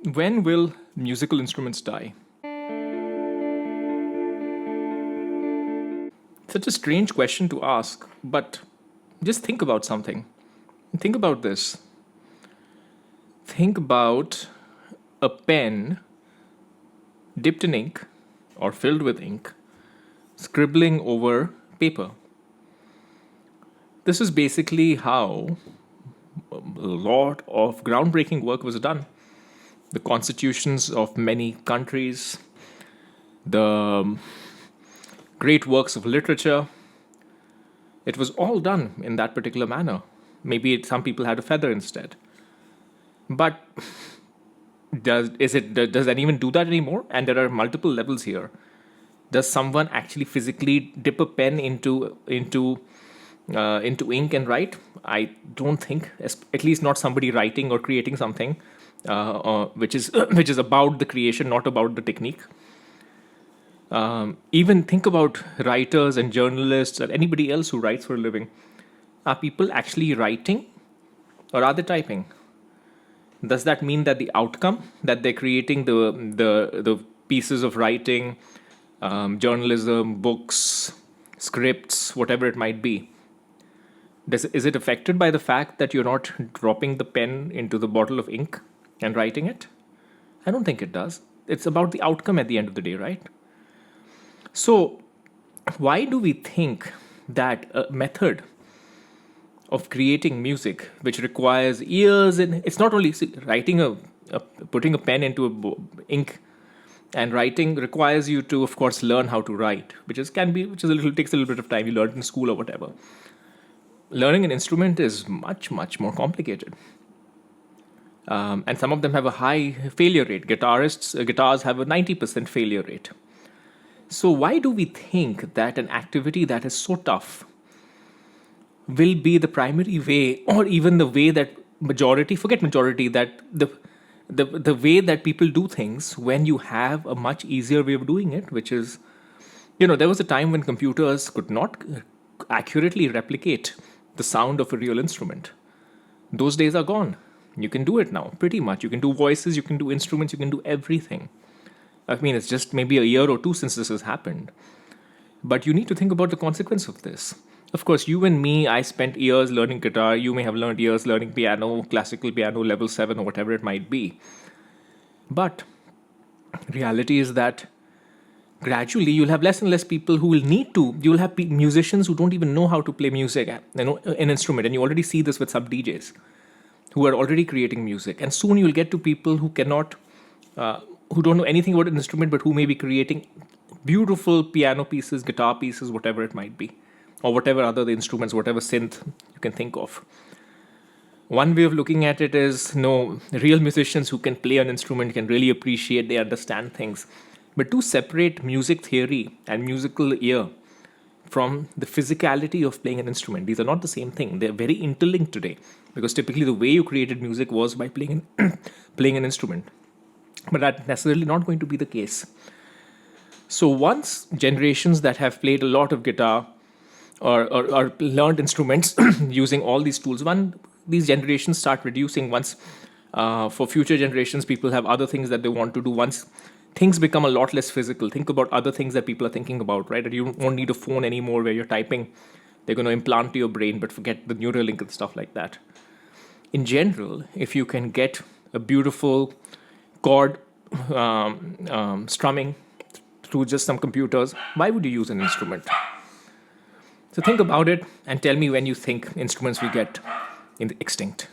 When will musical instruments die? Such a strange question to ask, but just think about something. Think about this. Think about a pen dipped in ink or filled with ink, scribbling over paper. This is basically how a lot of groundbreaking work was done. The constitutions of many countries, the great works of literature, it was all done in that particular manner. Maybe some people had a feather instead. But does that even do that anymore? And there are multiple levels here. Does someone actually physically dip a pen into ink and write? I don't think, at least not somebody writing or creating something, which is which is about the creation, not about the technique. Even think about writers and journalists or anybody else who writes for a living. Are people actually writing or are they typing? Does that mean that the outcome that they're creating, the pieces of writing, journalism, books, scripts, whatever it might be, is it affected by the fact that you're not dropping the pen into the bottle of ink and writing it? I don't think it does. It's about the outcome at the end of the day, right? So, why do we think that a method of creating music, which requires years, and it's not only writing putting a pen into ink and writing requires you to, of course, learn how to write, which is a little takes a little bit of time. You learn it in school or whatever. Learning an instrument is much more complicated, and some of them have a high failure rate. Guitars have a 90% failure rate. So why do we think that an activity that is so tough will be the primary way, or even the way that forget majority, that the way that people do things when you have a much easier way of doing it, which is, there was a time when computers could not accurately replicate the sound of a real instrument. Those days are gone. You can do it now, pretty much. You can do voices, you can do instruments, you can do everything. I mean, it's just maybe a year or two since this has happened. But you need to think about the consequence of this. Of course, you and me, I spent years learning guitar. You may have learned years learning piano, classical piano, level 7, or whatever it might be. But reality is that gradually you'll have less and less people who will need to. You'll have musicians who don't even know how to play music, an instrument. And you already see this with some DJs who are already creating music. And soon you'll get to people who cannot, who don't know anything about an instrument, but who may be creating beautiful piano pieces, guitar pieces, whatever it might be, or whatever other the instruments, whatever synth you can think of. One way of looking at it is, no, real musicians who can play an instrument can really appreciate, they understand things. But to separate music theory and musical ear from the physicality of playing an instrument, these are not the same thing. They're very interlinked today, because typically the way you created music was by playing playing an instrument. But that's necessarily not going to be the case. So once generations that have played a lot of guitar or learned instruments using all these tools, these generations start reducing. Once for future generations, people have other things that they want to do. Once things become a lot less physical, think about other things that people are thinking about, right? That you won't need a phone anymore where you're typing. They're going to implant to your brain, but forget the Neuralink and stuff like that. In general, if you can get a beautiful chord strumming through just some computers, why would you use an instrument? So think about it and tell me when you think instruments will get extinct.